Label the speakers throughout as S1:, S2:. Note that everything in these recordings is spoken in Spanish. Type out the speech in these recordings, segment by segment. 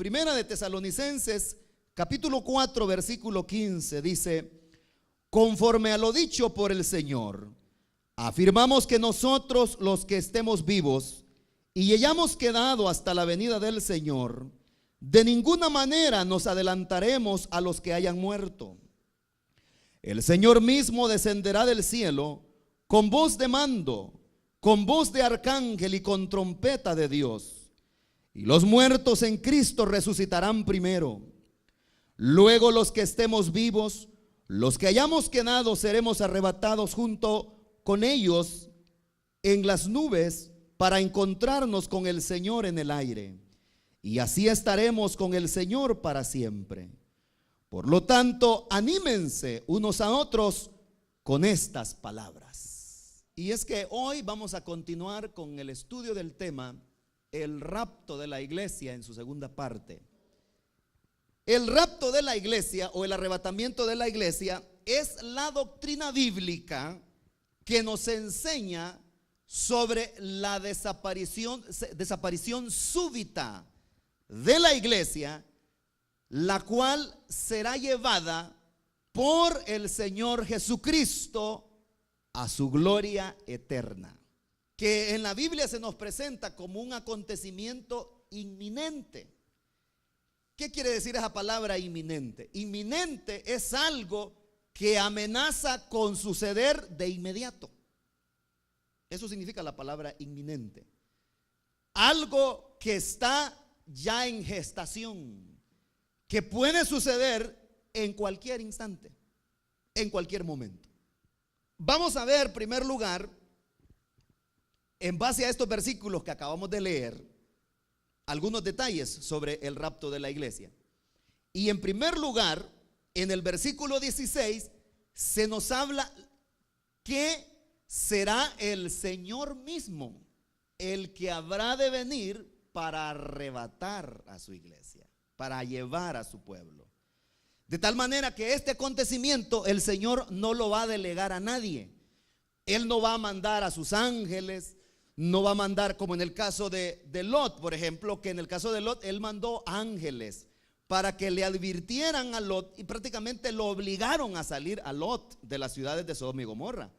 S1: Primera de Tesalonicenses, capítulo 4, versículo 15, dice: conforme a lo dicho por el Señor, afirmamos que nosotros los que estemos vivos y hayamos quedado hasta la venida del Señor, de ninguna manera nos adelantaremos a los que hayan muerto. El Señor mismo descenderá del cielo con voz de mando, con voz de arcángel y con trompeta de Dios. Y los muertos en Cristo resucitarán primero. Luego los que estemos vivos, los que hayamos quedado, seremos arrebatados junto con ellos en las nubes para encontrarnos con el Señor en el aire. Y así estaremos con el Señor para siempre. Por lo tanto, anímense unos a otros con estas palabras. Y es que hoy vamos a continuar con el estudio del tema, el rapto de la iglesia, en su segunda parte. El rapto de la iglesia o el arrebatamiento de la iglesia es la doctrina bíblica que nos enseña sobre la desaparición súbita de la iglesia, la cual será llevada por el Señor Jesucristo a su gloria eterna, que en la Biblia se nos presenta como un acontecimiento inminente. ¿Qué quiere decir esa palabra inminente? Inminente es algo que amenaza con suceder de inmediato. Eso significa la palabra inminente. Algo que está ya en gestación, que puede suceder en cualquier instante, en cualquier momento. Vamos a ver, en primer lugar, en base a estos versículos que acabamos de leer, algunos detalles sobre el rapto de la iglesia. Y en primer lugar, en el versículo 16 se nos habla que será el Señor mismo el que habrá de venir para arrebatar a su iglesia, para llevar a su pueblo. De tal manera que este acontecimiento el Señor no lo va a delegar a nadie. Él no va a mandar a sus ángeles, no va a mandar, como en el caso de Lot, por ejemplo, que en el caso de Lot él mandó ángeles para que le advirtieran a Lot, y prácticamente lo obligaron a salir a Lot de las ciudades de Sodoma y Gomorra.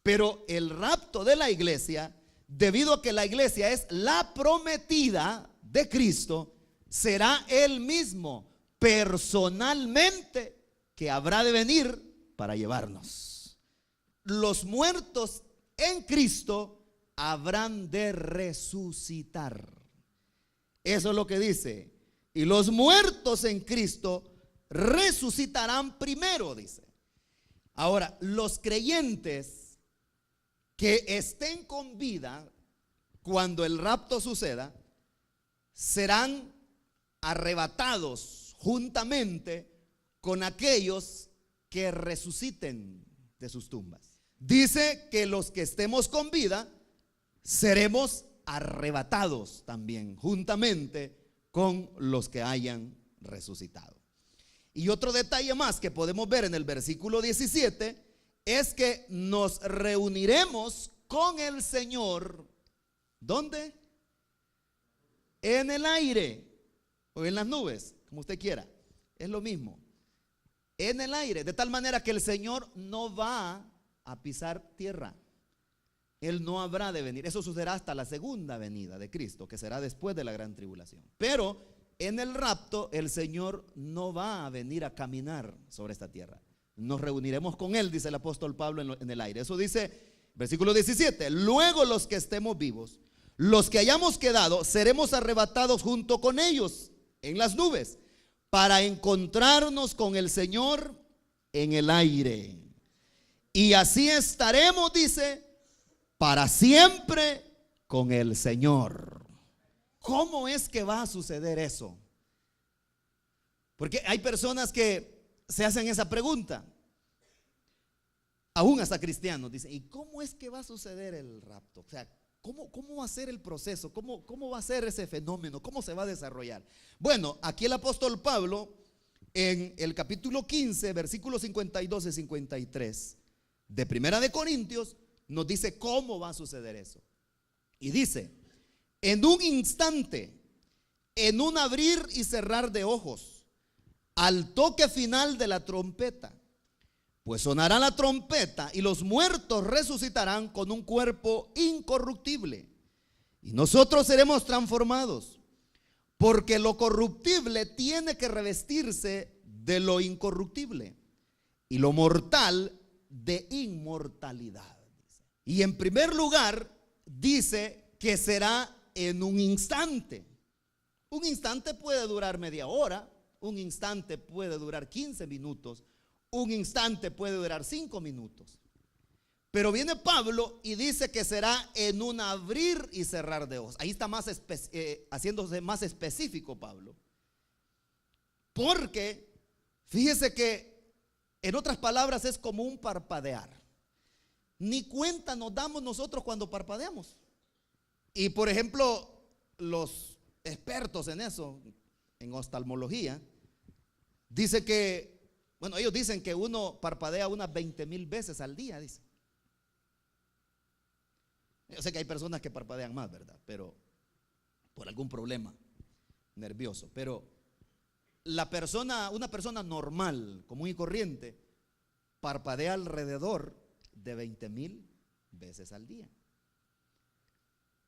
S1: Pero el rapto de la iglesia, debido a que la iglesia es la prometida de Cristo, será él mismo personalmente que habrá de venir para llevarnos. Los muertos en Cristo habrán de resucitar. Eso es lo que dice. Y los muertos en Cristo resucitarán primero, dice. Ahora, los creyentes que estén con vida cuando el rapto suceda serán arrebatados juntamente con aquellos que resuciten de sus tumbas. Dice que los que estemos con vida seremos arrebatados también juntamente con los que hayan resucitado. Y otro detalle más que podemos ver en el versículo 17 es que nos reuniremos con el Señor. ¿Dónde? En el aire o en las nubes, como usted quiera. Es lo mismo. En el aire, de tal manera que el Señor no va a pisar tierra. Él no habrá de venir. Eso sucederá hasta la segunda venida de Cristo, que será después de la gran tribulación. Pero en el rapto el Señor no va a venir a caminar sobre esta tierra. Nos reuniremos con Él, dice el apóstol Pablo, en el aire. Eso dice versículo 17. Luego los que estemos vivos, los que hayamos quedado, seremos arrebatados junto con ellos en las nubes para encontrarnos con el Señor en el aire. Y así estaremos, dice, para siempre con el Señor. ¿Cómo es que va a suceder eso? Porque hay personas que se hacen esa pregunta, aún hasta cristianos, dicen: ¿y cómo es que va a suceder el rapto? O sea, ¿cómo va a ser el proceso? ¿Cómo va a ser ese fenómeno? ¿Cómo se va a desarrollar? Bueno, aquí el apóstol Pablo, en el capítulo 15, versículos 52 y 53 de Primera de Corintios, nos dice cómo va a suceder eso. Y dice: en un instante, en un abrir y cerrar de ojos, al toque final de la trompeta. Pues sonará la trompeta y los muertos resucitarán con un cuerpo incorruptible. Y nosotros seremos transformados, porque lo corruptible tiene que revestirse de lo incorruptible y lo mortal de inmortalidad. Y en primer lugar dice que será en un instante. Un instante puede durar media hora, un instante puede durar 15 minutos, un instante puede durar 5 minutos. Pero viene Pablo y dice que será en un abrir y cerrar de ojos. Ahí está más haciéndose más específico Pablo. Porque fíjese que en otras palabras es como un parpadear. Ni cuenta nos damos nosotros cuando parpadeamos. Y por ejemplo, los expertos en eso, en oftalmología, dice que, bueno, ellos dicen que uno parpadea unas 20,000 veces al día, dice. Yo sé que hay personas que parpadean más, ¿verdad? Pero por algún problema nervioso. Pero una persona normal, común y corriente, parpadea alrededor de 20,000 veces al día.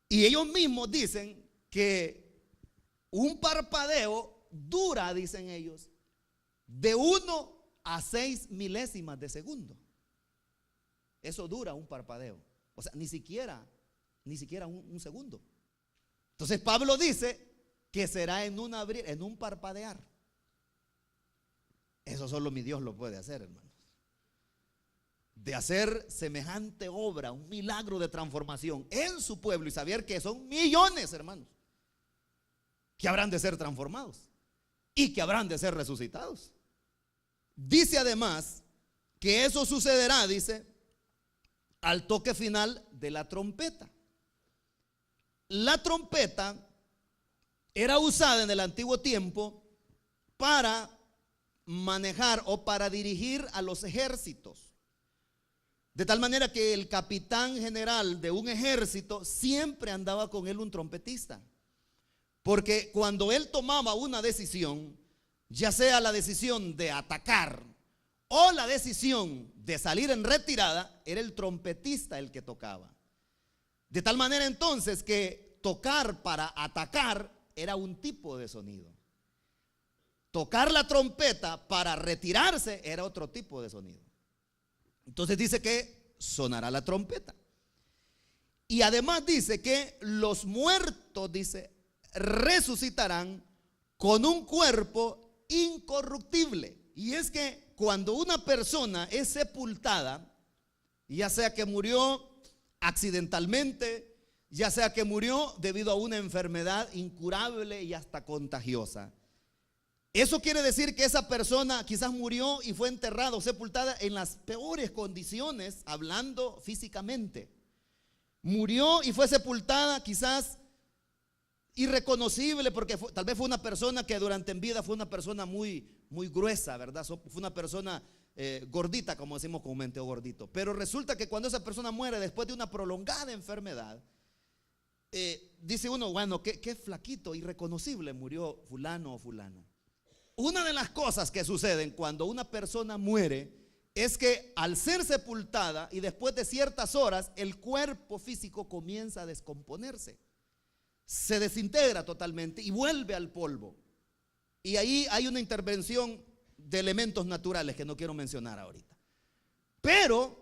S1: Y ellos mismos dicen que un parpadeo dura, dicen ellos, de 1 a 6 milésimas de segundo. Eso dura un parpadeo. O sea, ni siquiera un segundo. Entonces Pablo dice que será en un abrir, en un parpadear. Eso solo mi Dios lo puede hacer, hermanos. De hacer semejante obra, un milagro de transformación en su pueblo y saber que son millones, hermanos, que habrán de ser transformados y que habrán de ser resucitados. Dice además que eso sucederá, dice, al toque final de la trompeta. La trompeta era usada en el antiguo tiempo para manejar o para dirigir a los ejércitos. De tal manera que el capitán general de un ejército siempre andaba con él un trompetista. Porque cuando él tomaba una decisión, ya sea la decisión de atacar o la decisión de salir en retirada, era el trompetista el que tocaba. De tal manera entonces que tocar para atacar era un tipo de sonido. Tocar la trompeta para retirarse era otro tipo de sonido. Entonces dice que sonará la trompeta. Y además dice que los muertos, dice, resucitarán con un cuerpo incorruptible. Y es que cuando una persona es sepultada, ya sea que murió accidentalmente, ya sea que murió debido a una enfermedad incurable y hasta contagiosa, eso quiere decir que esa persona quizás murió y fue enterrada o sepultada en las peores condiciones, hablando físicamente. Murió y fue sepultada quizás irreconocible, porque tal vez fue una persona que durante en vida fue una persona muy gruesa, ¿verdad? Fue una persona gordita, como decimos comúnmente, o gordito. Pero resulta que cuando esa persona muere después de una prolongada enfermedad, dice uno, bueno, qué flaquito, irreconocible murió fulano o fulana. Una de las cosas que suceden cuando una persona muere es que al ser sepultada y después de ciertas horas, el cuerpo físico comienza a descomponerse. Se desintegra totalmente y vuelve al polvo. Y ahí hay una intervención de elementos naturales que no quiero mencionar ahorita. Pero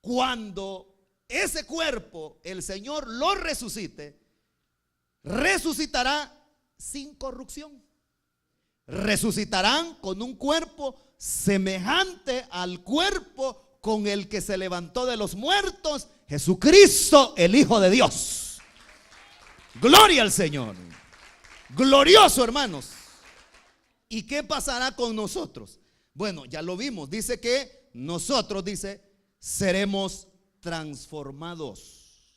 S1: cuando ese cuerpo el Señor lo resucite, resucitará sin corrupción. Resucitarán con un cuerpo semejante al cuerpo con el que se levantó de los muertos Jesucristo, el Hijo de Dios. Gloria al Señor. Glorioso, hermanos. ¿Y qué pasará con nosotros? Bueno, ya lo vimos. Dice que nosotros, dice, seremos transformados.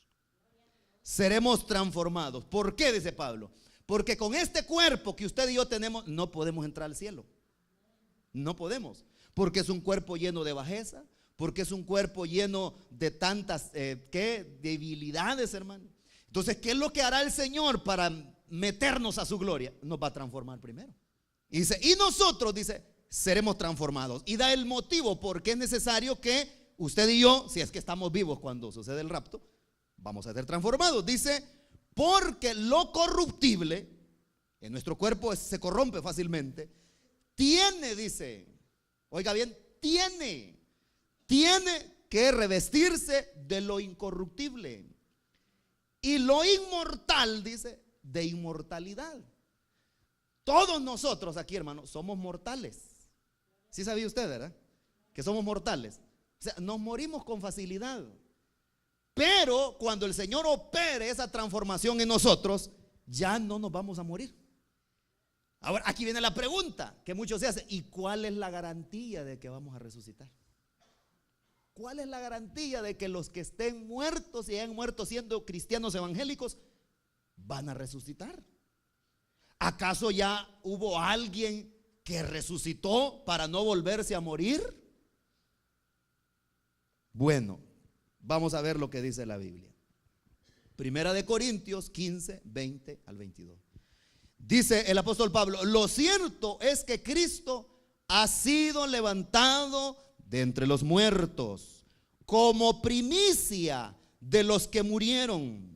S1: Seremos transformados. ¿Por qué? Dice Pablo. Porque con este cuerpo que usted y yo tenemos, no podemos entrar al cielo. No podemos. Porque es un cuerpo lleno de bajeza. Porque es un cuerpo lleno de tantas debilidades, hermano. Entonces, ¿qué es lo que hará el Señor para meternos a su gloria, nos va a transformar primero. Y dice, y nosotros, dice, seremos transformados. Y da el motivo porque es necesario que usted y yo, si es que estamos vivos cuando sucede el rapto, vamos a ser transformados. Dice, porque lo corruptible en nuestro cuerpo se corrompe fácilmente, tiene, dice, oiga bien, tiene que revestirse de lo incorruptible, y lo inmortal, dice, de inmortalidad. Todos nosotros aquí, hermanos, somos mortales. ¿Sí sabía usted, verdad? Que somos mortales. O sea, nos morimos con facilidad. Pero cuando el Señor opere esa transformación en nosotros, ya no nos vamos a morir. Ahora, aquí viene la pregunta que muchos se hacen: ¿y cuál es la garantía de que vamos a resucitar? ¿Cuál es la garantía de que los que estén muertos y hayan muerto siendo cristianos evangélicos van a resucitar? ¿Acaso ya hubo alguien que resucitó para no volverse a morir? Bueno, vamos a ver lo que dice la Biblia. Primera de Corintios 15, 20 al 22. Dice el apóstol Pablo: lo cierto es que Cristo ha sido levantado de entre los muertos como primicia de los que murieron.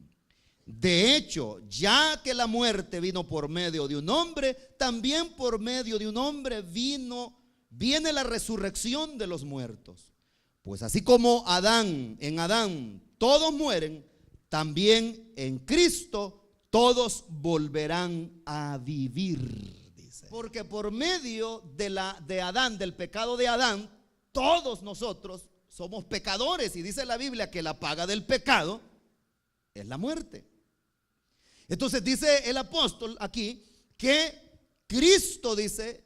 S1: De hecho, ya que la muerte vino por medio de un hombre, también por medio de un hombre viene la resurrección de los muertos. Pues así como en Adán todos mueren, también en Cristo todos volverán a vivir, dice. Porque por medio de Adán, del pecado de Adán, todos nosotros somos pecadores, y dice la Biblia que la paga del pecado es la muerte. Entonces dice el apóstol aquí que Cristo, dice,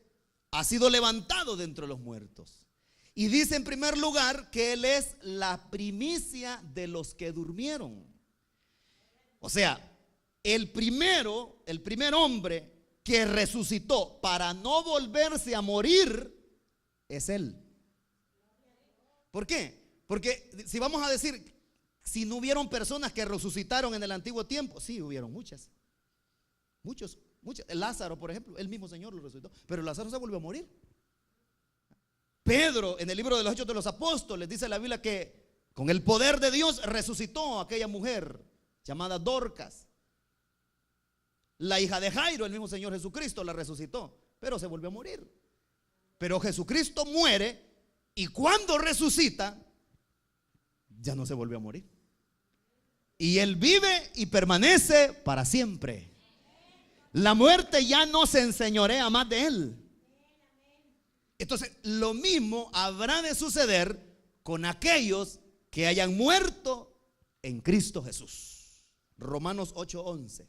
S1: ha sido levantado de entre los muertos. Y dice en primer lugar que Él es la primicia de los que durmieron. O sea, el primer hombre que resucitó para no volverse a morir es Él. ¿Por qué? Porque si vamos a decir, si no hubieron personas que resucitaron en el antiguo tiempo, sí hubieron muchas. Muchos. Lázaro, por ejemplo, el mismo Señor lo resucitó, pero Lázaro se volvió a morir. Pedro, en el libro de los Hechos de los Apóstoles, dice la Biblia que con el poder de Dios resucitó a aquella mujer llamada Dorcas, la hija de Jairo. El mismo Señor Jesucristo la resucitó, pero se volvió a morir. Pero Jesucristo muere, y cuando resucita ya no se volvió a morir, y Él vive y permanece para siempre. La muerte ya no se enseñorea más de Él. Entonces lo mismo habrá de suceder con aquellos que hayan muerto en Cristo Jesús. Romanos 8:11.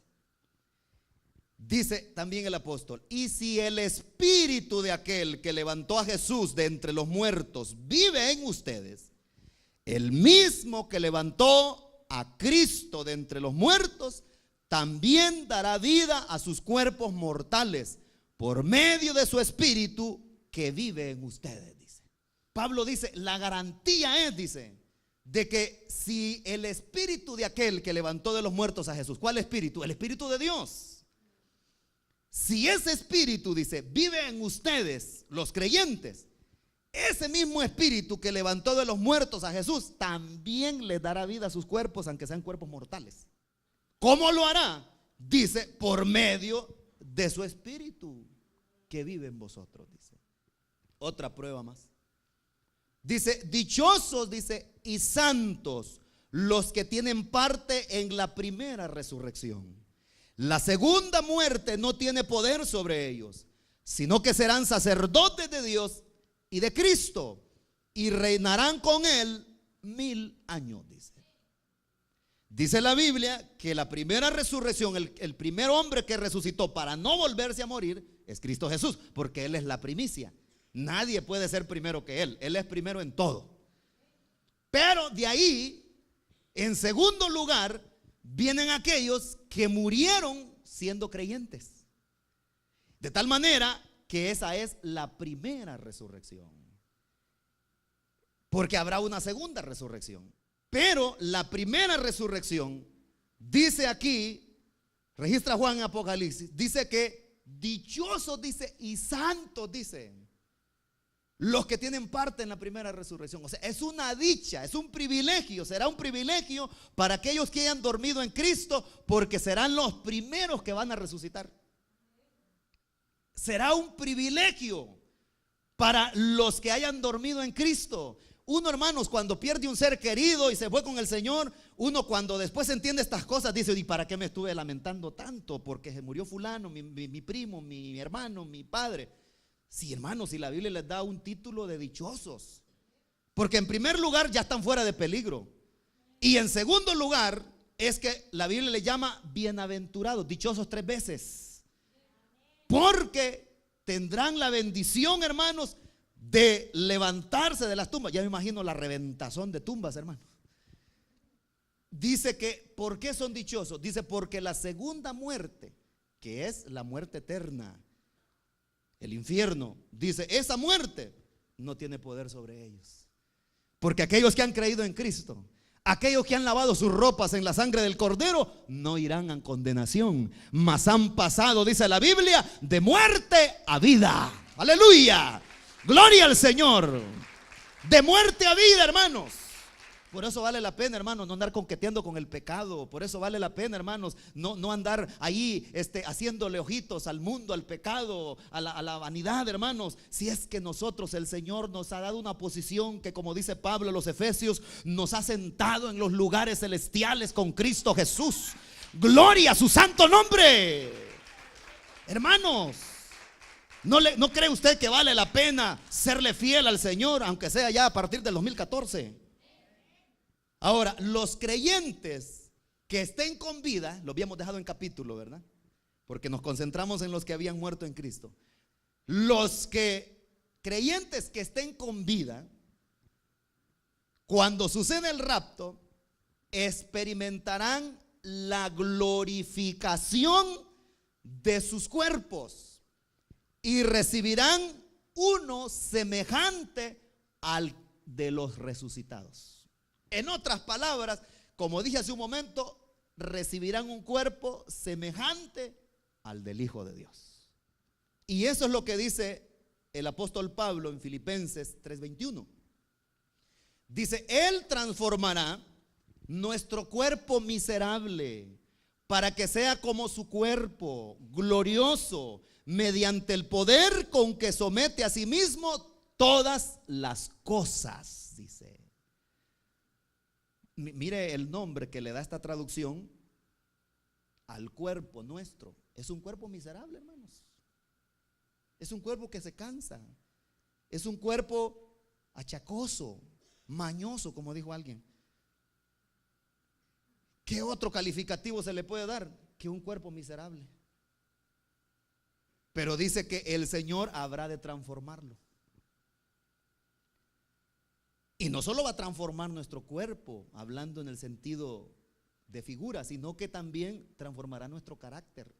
S1: Dice también el apóstol: y si el espíritu de aquel que levantó a Jesús de entre los muertos vive en ustedes, el mismo que levantó a Cristo de entre los muertos también dará vida a sus cuerpos mortales por medio de su espíritu que vive en ustedes, dice. Pablo dice, la garantía es, dice, de que si el espíritu de aquel que levantó de los muertos a Jesús, ¿cuál espíritu? El espíritu de Dios. Si ese espíritu, dice, vive en ustedes, los creyentes, ese mismo espíritu que levantó de los muertos a Jesús también les dará vida a sus cuerpos, aunque sean cuerpos mortales. ¿Cómo lo hará? Dice, por medio de su espíritu que vive en vosotros, dice. Otra prueba más. Dice, dichosos, dice, y santos los que tienen parte en la primera resurrección. La segunda muerte no tiene poder sobre ellos, sino que serán sacerdotes de Dios y de Cristo, y reinarán con Él 1000 años, dice. Dice la Biblia que la primera resurrección, el primer hombre que resucitó para no volverse a morir, es Cristo Jesús, porque Él es la primicia. Nadie puede ser primero que Él. Él es primero en todo. Pero de ahí, en segundo lugar, vienen aquellos que murieron siendo creyentes. De tal manera que esa es la primera resurrección. Porque habrá una segunda resurrección. Pero la primera resurrección, dice aquí Registra Juan en Apocalipsis. Dice que dichosos, dice, y santos, dice, los que tienen parte en la primera resurrección. O sea, es una dicha, es un privilegio. Será un privilegio para aquellos que hayan dormido en Cristo, porque serán los primeros que van a resucitar. Será un privilegio para los que hayan dormido en Cristo. Uno, hermanos, cuando pierde un ser querido y se fue con el Señor, uno cuando después entiende estas cosas dice: ¿y para qué me estuve lamentando tanto? Porque se murió fulano, mi primo, mi hermano, mi padre. Sí, hermanos, y la Biblia les da un título de dichosos, porque en primer lugar ya están fuera de peligro, y en segundo lugar es que la Biblia le llama bienaventurados, dichosos 3 veces, porque tendrán la bendición, hermanos, de levantarse de las tumbas. Ya me imagino la reventazón de tumbas, hermanos. Dice que, ¿por qué son dichosos? Dice, porque la segunda muerte, que es la muerte eterna, el infierno, dice, esa muerte no tiene poder sobre ellos. Porque aquellos que han creído en Cristo, aquellos que han lavado sus ropas en la sangre del Cordero, no irán a condenación, mas han pasado, dice la Biblia, de muerte a vida. Aleluya, gloria al Señor. De muerte a vida, hermanos. Por eso vale la pena, hermanos, no andar coqueteando con el pecado. Por eso vale la pena, hermanos, no andar ahí haciéndole ojitos al mundo, al pecado, a la vanidad, hermanos. Si es que nosotros, el Señor nos ha dado una posición que, como dice Pablo en los Efesios, nos ha sentado en los lugares celestiales con Cristo Jesús. Gloria a su santo nombre. Hermanos, ¿no cree usted que vale la pena serle fiel al Señor, aunque sea ya a partir del 2014? Ahora, los creyentes que estén con vida, lo habíamos dejado en capítulo, ¿verdad? Porque nos concentramos en los que habían muerto en Cristo. Los creyentes que estén con vida, cuando suceda el rapto, experimentarán la glorificación de sus cuerpos y recibirán uno semejante al de los resucitados. En otras palabras, como dije hace un momento, recibirán un cuerpo semejante al del Hijo de Dios. Y eso es lo que dice el apóstol Pablo en Filipenses 3:21. Dice: Él transformará nuestro cuerpo miserable para que sea como su cuerpo glorioso, mediante el poder con que somete a sí mismo todas las cosas, dice. Mire el nombre que le da esta traducción al cuerpo nuestro. Es un cuerpo miserable, hermanos. Es un cuerpo que se cansa. Es un cuerpo achacoso, mañoso, como dijo alguien. ¿Qué otro calificativo se le puede dar que un cuerpo miserable? Pero dice que el Señor habrá de transformarlo. Y no solo va a transformar nuestro cuerpo, hablando en el sentido de figura, sino que también transformará nuestro carácter.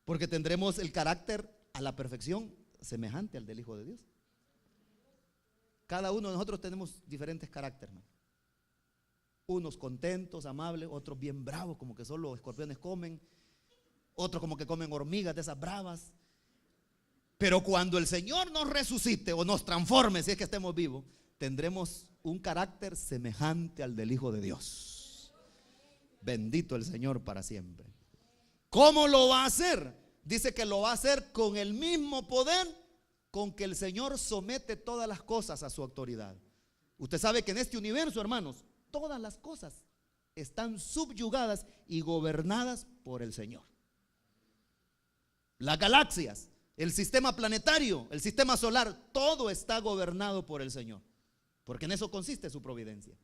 S1: Porque tendremos el carácter a la perfección semejante al del Hijo de Dios. Cada uno de nosotros tenemos diferentes caracteres, ¿no? Unos contentos, amables, otros bien bravos, como que solo escorpiones comen, otros como que comen hormigas de esas bravas. Pero cuando el Señor nos resucite o nos transforme, si es que estemos vivos, tendremos un carácter semejante al del Hijo de Dios. Bendito el Señor para siempre. ¿Cómo lo va a hacer? Dice que lo va a hacer con el mismo poder con que el Señor somete todas las cosas a su autoridad. Usted sabe que en este universo, hermanos, todas las cosas están subyugadas y gobernadas por el Señor. Las galaxias, el sistema planetario, el sistema solar, todo está gobernado por el Señor, porque en eso consiste su providencia.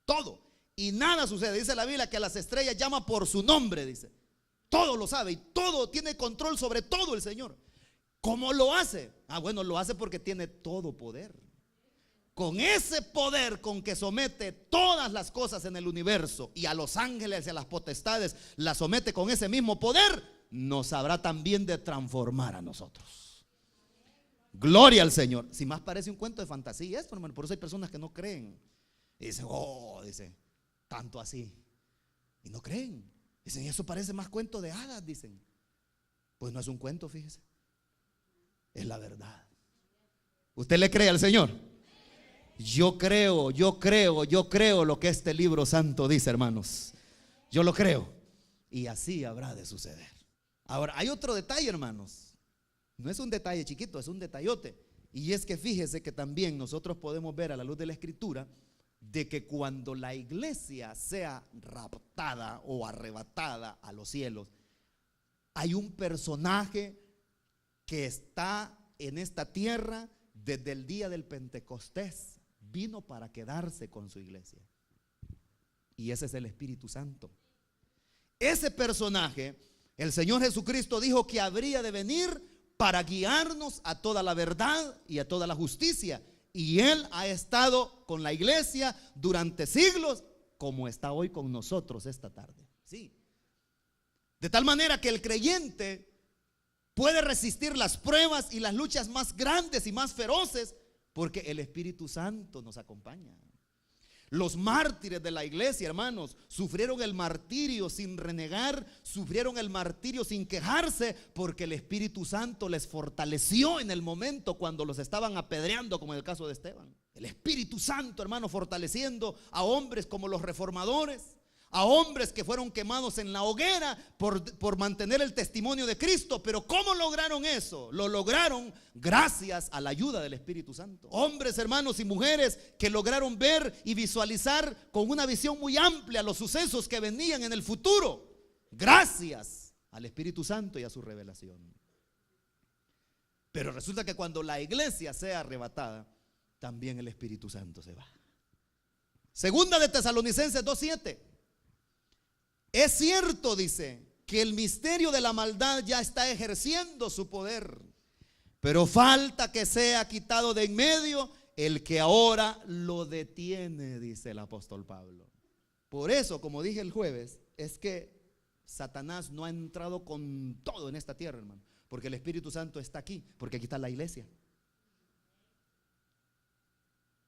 S1: Todo. Y nada sucede. Dice la Biblia que a las estrellas llama por su nombre, dice. Todo lo sabe y todo tiene control sobre todo el Señor. ¿Cómo lo hace? Bueno, lo hace porque tiene todo poder. Con ese poder con que somete todas las cosas en el universo y a los ángeles y a las potestades, las somete con ese mismo poder, nos habrá también de transformar a nosotros. Gloria al Señor. Si más parece un cuento de fantasía esto, hermano. Por eso hay personas que no creen y dicen: dice, tanto así, y no creen. Dicen, eso parece más cuento de hadas, dicen. Pues no es un cuento, fíjese. Es la verdad. ¿Usted le cree al Señor? Yo creo lo que este libro santo dice, hermanos. Yo lo creo. Y así habrá de suceder. Ahora, hay otro detalle, hermanos. No es un detalle chiquito, es un detallote. Y es que fíjese que también nosotros podemos ver a la luz de la Escritura de que cuando la iglesia sea raptada o arrebatada a los cielos, hay un personaje que está en esta tierra desde el día del Pentecostés. Vino para quedarse con su iglesia. Y ese es el Espíritu Santo. Ese personaje, el Señor Jesucristo dijo que habría de venir para guiarnos a toda la verdad y a toda la justicia. Y Él ha estado con la iglesia durante siglos, como está hoy con nosotros esta tarde. Sí. De tal manera que el creyente puede resistir las pruebas y las luchas más grandes y más feroces, porque el Espíritu Santo nos acompaña. Los mártires de la iglesia, hermanos, sufrieron el martirio sin renegar, sufrieron el martirio sin quejarse, porque el Espíritu Santo les fortaleció en el momento cuando los estaban apedreando, como en el caso de Esteban. El Espíritu Santo, hermano, fortaleciendo a hombres como los reformadores, a hombres que fueron quemados en la hoguera por mantener el testimonio de Cristo. Pero ¿cómo lograron eso? Lo lograron gracias a la ayuda del Espíritu Santo. Hombres, hermanos y mujeres que lograron ver y visualizar con una visión muy amplia los sucesos que venían en el futuro, gracias al Espíritu Santo y a su revelación. Pero resulta que cuando la iglesia sea arrebatada, también el Espíritu Santo se va. Segunda de Tesalonicenses 2:7. Es cierto, dice, que el misterio de la maldad ya está ejerciendo su poder, pero falta que sea quitado de en medio el que ahora lo detiene, dice el apóstol Pablo. Por eso, como dije el jueves, es que Satanás no ha entrado con todo en esta tierra, hermano, porque el Espíritu Santo está aquí, porque aquí está la iglesia.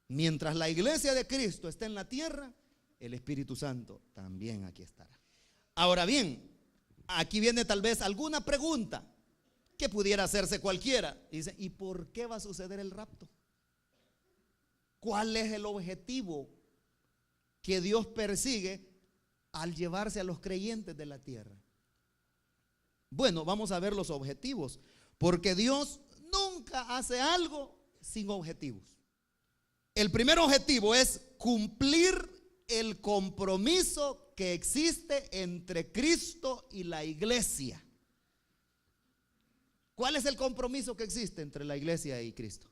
S1: Mientras la iglesia de Cristo está en la tierra, el Espíritu Santo también aquí estará. Ahora bien, aquí viene tal vez alguna pregunta que pudiera hacerse cualquiera. Dice, ¿y por qué va a suceder el rapto? ¿Cuál es el objetivo que Dios persigue al llevarse a los creyentes de la tierra? Bueno, vamos a ver los objetivos, porque Dios nunca hace algo sin objetivos. El primer objetivo es cumplir el compromiso que existe entre Cristo y la iglesia. ¿Cuál es el compromiso que existe entre la iglesia y Cristo?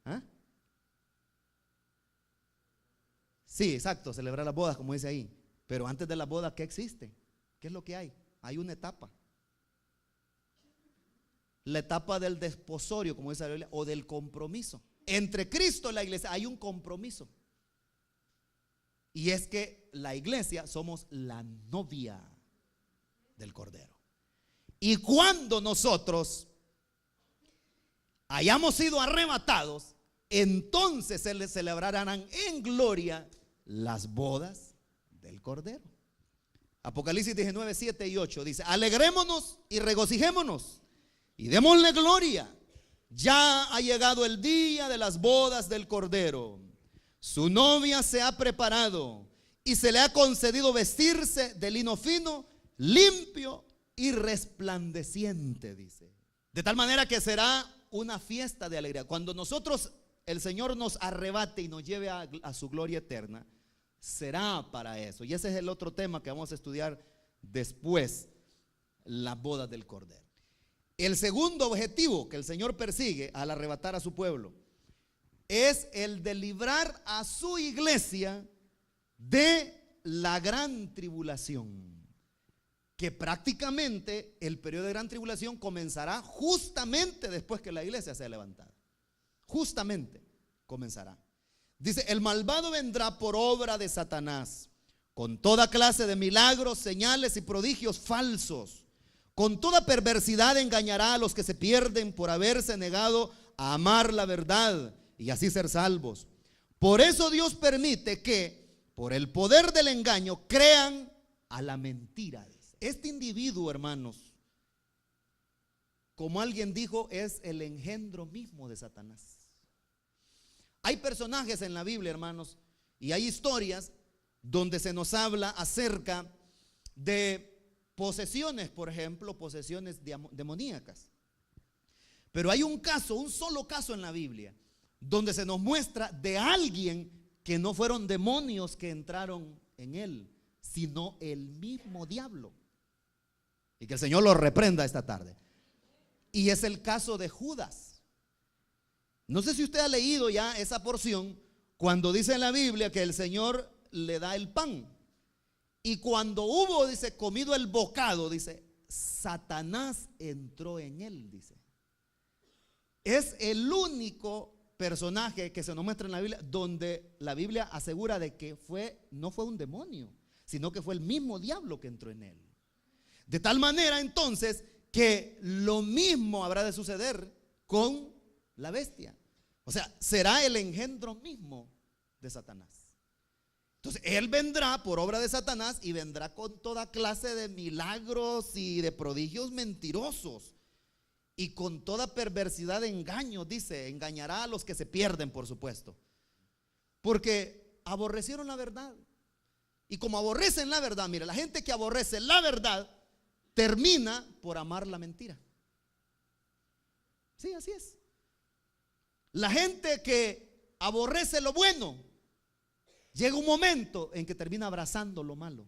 S1: ¿Ah? Sí, exacto, celebrar las bodas, como dice ahí. Pero antes de las bodas, ¿qué existe? ¿Qué es lo que hay? Hay una etapa. La etapa del desposorio, como dice la Biblia, o del compromiso. Entre Cristo y la iglesia hay un compromiso. Y es que la iglesia somos la novia del Cordero. Y cuando nosotros hayamos sido arrebatados, entonces se les celebrarán en gloria las bodas del Cordero. Apocalipsis 19, 7 y 8 dice: alegrémonos y regocijémonos y démosle gloria. Ya ha llegado el día de las bodas del Cordero. Su novia se ha preparado y se le ha concedido vestirse de lino fino, limpio y resplandeciente, dice. De tal manera que será una fiesta de alegría. Cuando nosotros, el Señor nos arrebate y nos lleve a su gloria eterna, será para eso. Y ese es el otro tema que vamos a estudiar después, las bodas del Cordero. El segundo objetivo que el Señor persigue al arrebatar a su pueblo es el de librar a su iglesia de la gran tribulación, que prácticamente el periodo de gran tribulación comenzará justamente después que la iglesia sea levantada. Justamente comenzará. Dice: el malvado vendrá por obra de Satanás, con toda clase de milagros, señales y prodigios falsos. Con toda perversidad engañará a los que se pierden por haberse negado a amar la verdad y así ser salvos. Por eso Dios permite que, por el poder del engaño, crean a la mentira. Este individuo, hermanos, como alguien dijo, es el engendro mismo de Satanás. Hay personajes en la Biblia, hermanos, y hay historias donde se nos habla acerca de posesiones, por ejemplo, posesiones demoníacas. Pero hay un caso, un solo caso en la Biblia, donde se nos muestra de alguien que no fueron demonios que entraron en él, sino el mismo diablo. Y que el Señor lo reprenda esta tarde. Y es el caso de Judas. No sé si usted ha leído ya esa porción, cuando dice en la Biblia que el Señor le da el pan. Y cuando hubo, dice, comido el bocado, dice, Satanás entró en él, dice. Es el único personaje que se nos muestra en la Biblia donde la Biblia asegura de que no fue un demonio, sino que fue el mismo diablo que entró en él. De tal manera entonces que lo mismo habrá de suceder con la bestia. O sea, será el engendro mismo de Satanás. Entonces, él vendrá por obra de Satanás y vendrá con toda clase de milagros y de prodigios mentirosos y con toda perversidad de engaños, dice, engañará a los que se pierden, por supuesto, porque aborrecieron la verdad. Y como aborrecen la verdad, mire, la gente que aborrece la verdad termina por amar la mentira. Sí, así es. La gente que aborrece lo bueno, llega un momento en que termina abrazando lo malo.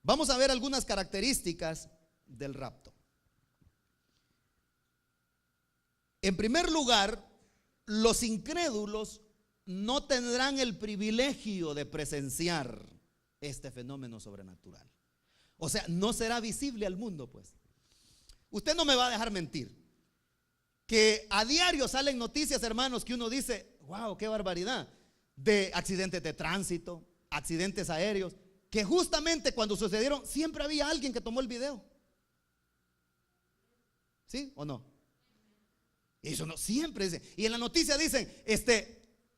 S1: Vamos a ver algunas características del rapto. En primer lugar, los incrédulos no tendrán el privilegio de presenciar este fenómeno sobrenatural. O sea, no será visible al mundo, pues. Usted no me va a dejar mentir que a diario salen noticias, hermanos, que uno dice, wow, qué barbaridad, de accidentes de tránsito, accidentes aéreos, que justamente cuando sucedieron siempre había alguien que tomó el video. ¿Sí o no? Eso no, siempre dicen. Y en la noticia dicen,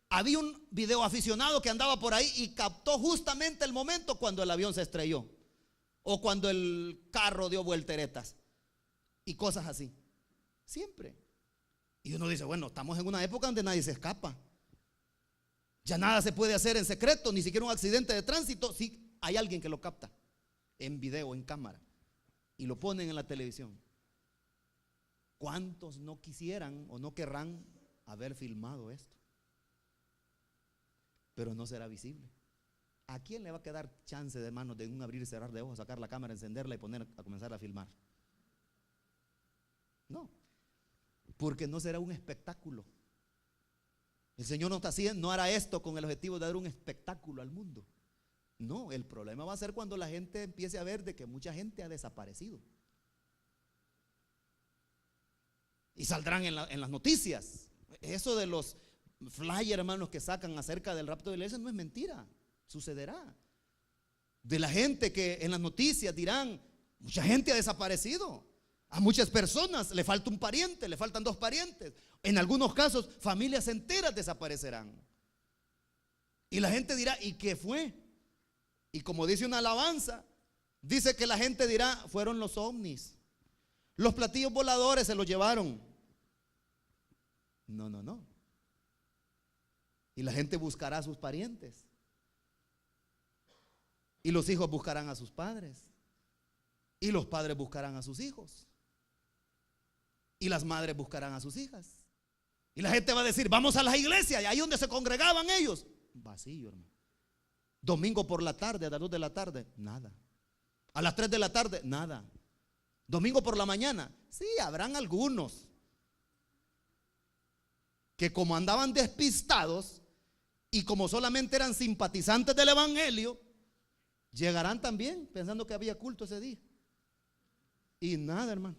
S1: había un video aficionado que andaba por ahí y captó justamente el momento cuando el avión se estrelló o cuando el carro dio volteretas y cosas así. Siempre. Y uno dice, bueno, estamos en una época donde nadie se escapa. Ya nada se puede hacer en secreto, ni siquiera un accidente de tránsito, si hay alguien que lo capta en video, en cámara, y lo ponen en la televisión. ¿Cuántos no quisieran o no querrán haber filmado esto? Pero no será visible. ¿A quién le va a quedar chance de manos de un abrir y cerrar de ojos, sacar la cámara, encenderla y poner a comenzar a filmar? No, porque no será un espectáculo. El Señor no está haciendo, no hará esto con el objetivo de dar un espectáculo al mundo. No, el problema va a ser cuando la gente empiece a ver de que mucha gente ha desaparecido. Y saldrán en las noticias. Eso de los flyers, hermanos, que sacan acerca del rapto de la iglesia no es mentira, sucederá. De la gente que en las noticias dirán, mucha gente ha desaparecido. A muchas personas le falta un pariente, le faltan dos parientes. En algunos casos, familias enteras desaparecerán. Y la gente dirá, ¿y qué fue? Y como dice una alabanza, dice que la gente dirá, fueron los ovnis. Los platillos voladores se los llevaron. No. Y la gente buscará a sus parientes. Y los hijos buscarán a sus padres. Y los padres buscarán a sus hijos. Y las madres buscarán a sus hijas. Y la gente va a decir, vamos a las iglesias, y ahí donde se congregaban ellos, vacío, hermano. Domingo por la tarde, a las 2 de la tarde, nada. A las 3 de la tarde, nada. Domingo por la mañana, sí, habrán algunos que como andaban despistados y como solamente eran simpatizantes del evangelio, llegarán también pensando que había culto ese día. Y nada, hermano.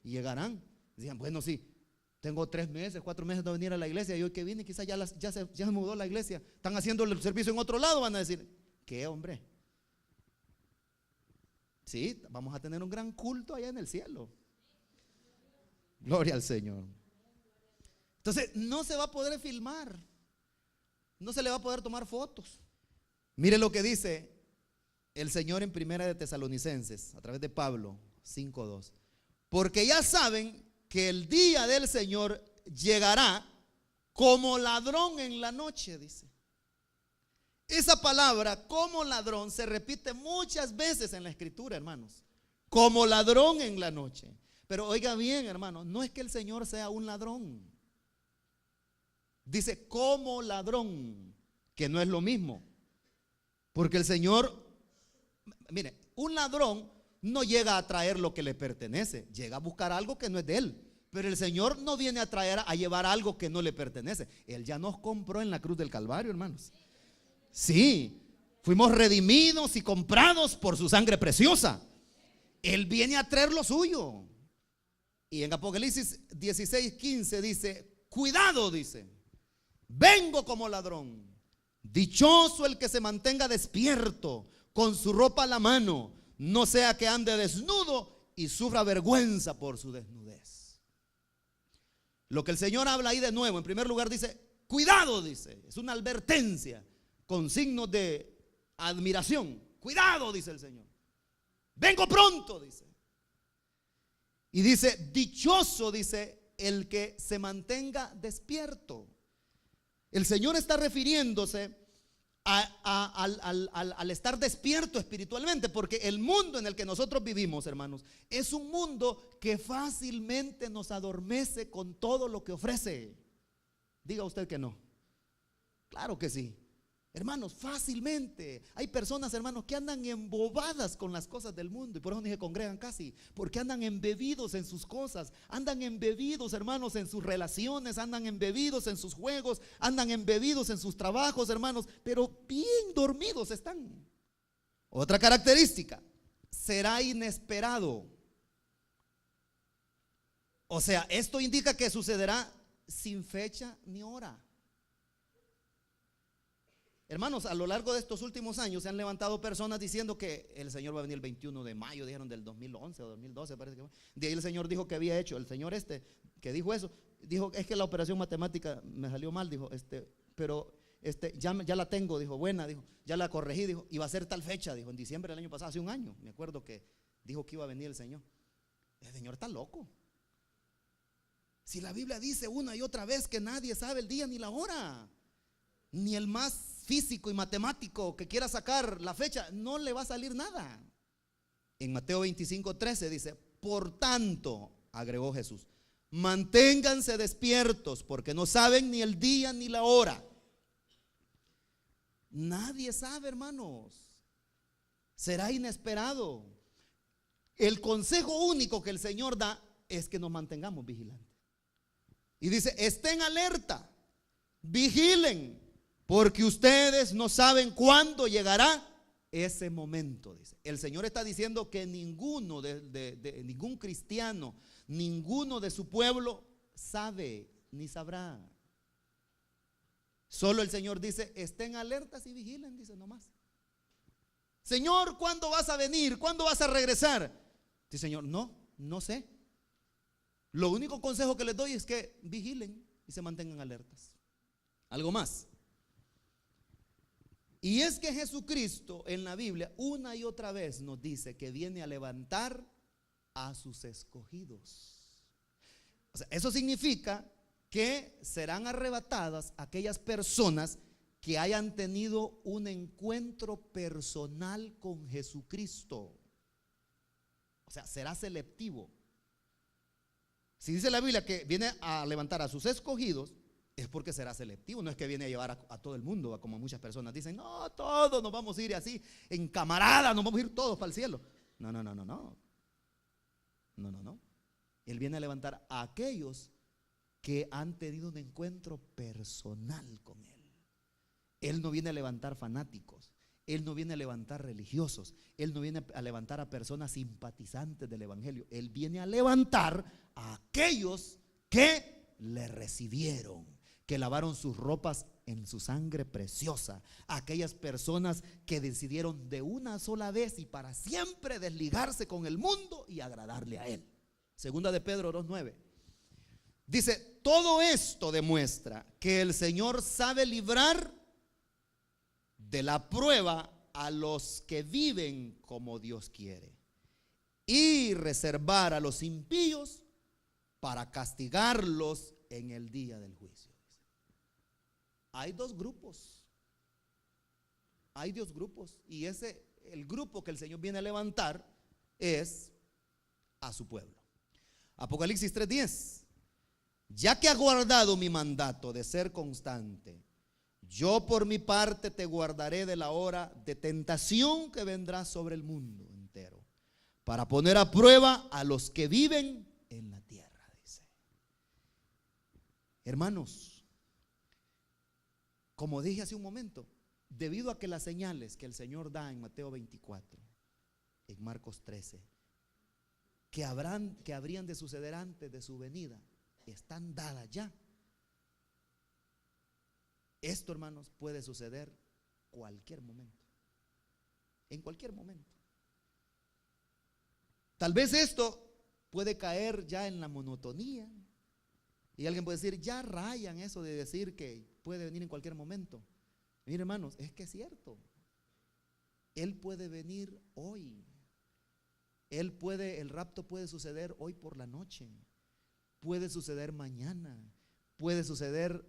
S1: Y llegarán, decían, bueno, sí, tengo 3 meses, 4 meses de venir a la iglesia, y hoy que vine quizás ya se mudó la iglesia, están haciendo el servicio en otro lado, van a decir, ¿qué, hombre? Sí, vamos a tener un gran culto allá en el cielo. Gloria al Señor. Entonces no se va a poder filmar, no se le va a poder tomar fotos. Mire lo que dice el Señor en Primera de Tesalonicenses, a través de Pablo 5:2. Porque ya saben que el día del Señor llegará como ladrón en la noche, dice. Esa palabra, como ladrón, se repite muchas veces en la Escritura, hermanos. Como ladrón en la noche. Pero oiga bien, hermanos, no es que el Señor sea un ladrón. Dice como ladrón, que no es lo mismo. Porque el Señor, mire, un ladrón no llega a traer lo que le pertenece, llega a buscar algo que no es de él. Pero el Señor no viene a traer, a llevar algo que no le pertenece. Él ya nos compró en la cruz del Calvario, hermanos. Sí, fuimos redimidos y comprados por su sangre preciosa. Él viene a traer lo suyo. Y en Apocalipsis 16:15 dice, cuidado, dice, vengo como ladrón. Dichoso el que se mantenga despierto con su ropa a la mano, no sea que ande desnudo y sufra vergüenza por su desnudez. Lo que el Señor habla ahí de nuevo, en primer lugar dice, cuidado, dice, es una advertencia con signos de admiración. Cuidado, dice el Señor. Vengo pronto, dice. Y dice, dichoso, dice, el que se mantenga despierto. El Señor está refiriéndose al estar despierto espiritualmente, porque el mundo en el que nosotros vivimos, hermanos, es un mundo que fácilmente nos adormece con todo lo que ofrece. Diga usted que no. Claro que sí. Hermanos, fácilmente. Hay personas, hermanos, que andan embobadas con las cosas del mundo. Y por eso ni se congregan casi. Porque andan embebidos en sus cosas. Andan embebidos, hermanos, en sus relaciones. Andan embebidos en sus juegos. Andan embebidos en sus trabajos, hermanos. Pero bien dormidos están. Otra característica, será inesperado. O sea, esto indica que sucederá sin fecha ni hora. Hermanos, a lo largo de estos últimos años se han levantado personas diciendo que el Señor va a venir el 21 de mayo, dijeron del 2011 o 2012, parece que fue. De ahí el Señor dijo que había hecho, el Señor que dijo eso, dijo, es que la operación matemática me salió mal, dijo, pero ya la tengo, dijo, buena, dijo, ya la corregí, dijo, iba a ser tal fecha, dijo, en diciembre del año pasado, hace un año, me acuerdo que dijo que iba a venir el Señor. El Señor está loco. Si la Biblia dice una y otra vez que nadie sabe el día ni la hora, ni el más físico y matemático que quiera sacar la fecha, no le va a salir nada. En Mateo 25:13 dice, por tanto, agregó Jesús, manténganse despiertos porque no saben ni el día ni la hora. Nadie sabe, hermanos. Será inesperado. El consejo único que el Señor da es que nos mantengamos vigilantes. Y dice, estén alerta, vigilen, porque ustedes no saben cuándo llegará ese momento, dice. El Señor está diciendo que ninguno de ningún cristiano, ninguno de su pueblo sabe ni sabrá. Solo el Señor dice, estén alertas y vigilen, dice nomás. Señor, ¿cuándo vas a venir? ¿Cuándo vas a regresar? Dice, Señor, no sé. Lo único consejo que les doy es que vigilen y se mantengan alertas. Algo más. Y es que Jesucristo en la Biblia una y otra vez nos dice que viene a levantar a sus escogidos. O sea, eso significa que serán arrebatadas aquellas personas que hayan tenido un encuentro personal con Jesucristo. O sea, será selectivo. Si dice la Biblia que viene a levantar a sus escogidos, es porque será selectivo, no es que viene a llevar a todo el mundo, como muchas personas dicen, no, todos nos vamos a ir así, en camarada, nos vamos a ir todos para el cielo. No. Él viene a levantar a aquellos que han tenido un encuentro personal con Él. Él no viene a levantar fanáticos, Él no viene a levantar religiosos, Él no viene a levantar a personas simpatizantes del Evangelio. Él viene a levantar a aquellos que le recibieron, que lavaron sus ropas en su sangre preciosa, aquellas personas que decidieron de una sola vez y para siempre desligarse con el mundo y agradarle a Él. Segunda de Pedro 2:9 dice, todo esto demuestra que el Señor sabe librar de la prueba a los que viven como Dios quiere, y reservar a los impíos para castigarlos en el día del juicio. Hay dos grupos. Hay dos grupos. Y el grupo que el Señor viene a levantar es a su pueblo. Apocalipsis 3:10. Ya que has guardado mi mandato de ser constante, yo por mi parte te guardaré de la hora de tentación que vendrá sobre el mundo entero, para poner a prueba a los que viven en la tierra, dice. Hermanos, como dije hace un momento, debido a que las señales que el Señor da en Mateo 24, en Marcos 13, que habrían de suceder antes de su venida, están dadas ya. Esto, hermanos, puede suceder cualquier momento, en cualquier momento. Tal vez esto puede caer ya en la monotonía, y alguien puede decir, ya rayan eso de decir que puede venir en cualquier momento. Miren, hermanos, es que es cierto. Él puede venir hoy. El rapto puede suceder hoy por la noche, puede suceder mañana, puede suceder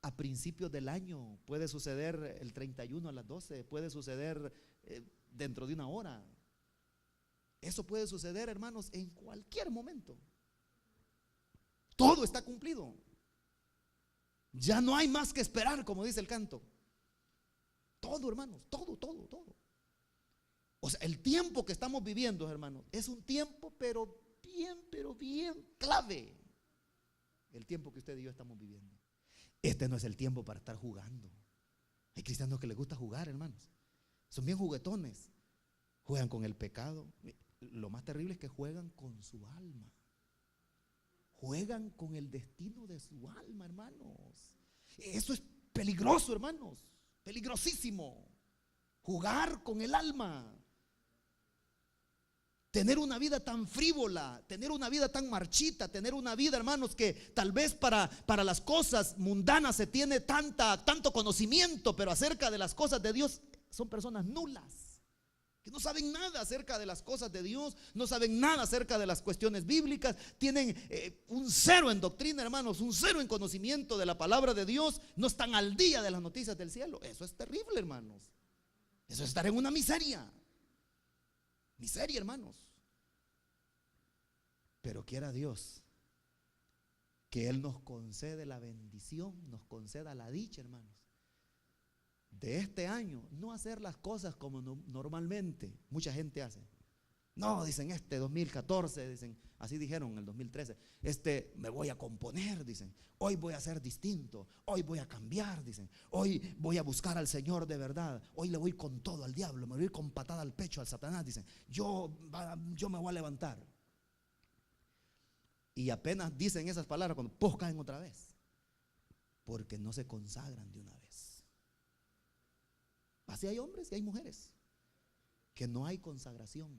S1: a principios del año, puede suceder el 31 a las 12, puede suceder dentro de una hora. Eso puede suceder, hermanos, en cualquier momento. Todo está cumplido. Ya no hay más que esperar, como dice el canto. Todo, hermanos, todo. O sea, el tiempo que estamos viviendo, hermanos, es un tiempo pero bien clave. El tiempo que usted y yo estamos viviendo. Este no es el tiempo para estar jugando. Hay cristianos que les gusta jugar, hermanos. Son bien juguetones. Juegan con el pecado. Lo más terrible es que juegan con su alma. Juegan con el destino de su alma, hermanos. Eso es peligroso, hermanos. Peligrosísimo. Jugar con el alma. Tener una vida tan frívola, tener una vida tan marchita, tener una vida, hermanos, que tal vez para las cosas mundanas se tiene tanto conocimiento, pero acerca de las cosas de Dios son personas nulas, que no saben nada acerca de las cosas de Dios, no saben nada acerca de las cuestiones bíblicas, tienen un cero en doctrina, hermanos, un cero en conocimiento de la palabra de Dios, no están al día de las noticias del cielo. Eso es terrible, hermanos. Eso es estar en una miseria. Miseria, hermanos. Pero quiera Dios que Él nos concede la bendición, nos conceda la dicha, hermanos, de este año no hacer las cosas como normalmente mucha gente hace. No, dicen 2014, dicen, así dijeron en el 2013, me voy a componer, dicen, hoy voy a ser distinto, hoy voy a cambiar, dicen, hoy voy a buscar al Señor de verdad, hoy le voy con todo al diablo, me voy con patada al pecho al Satanás, dicen, yo me voy a levantar. Y apenas dicen esas palabras cuando caen otra vez, porque no se consagran de una vez. Así hay hombres y hay mujeres que no hay consagración.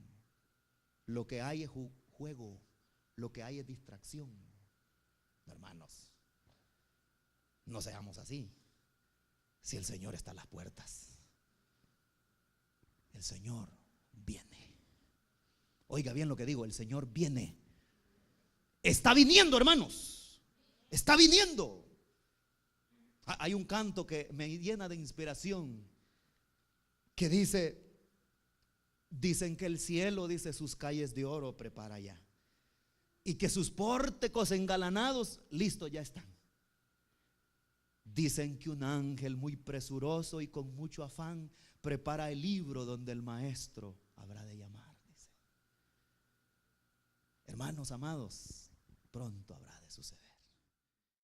S1: Lo que hay es juego, lo que hay es distracción. Hermanos, no seamos así. Si el Señor está a las puertas, el Señor viene. Oiga bien lo que digo, el Señor viene. Está viniendo, hermanos. Está viniendo. Hay un canto que me llena de inspiración, que dicen que el cielo, dice, sus calles de oro prepara ya, y que sus pórticos engalanados, listos ya están. Dicen que un ángel muy presuroso y con mucho afán prepara el libro donde el maestro habrá de llamar, dice. Hermanos amados, pronto habrá de suceder.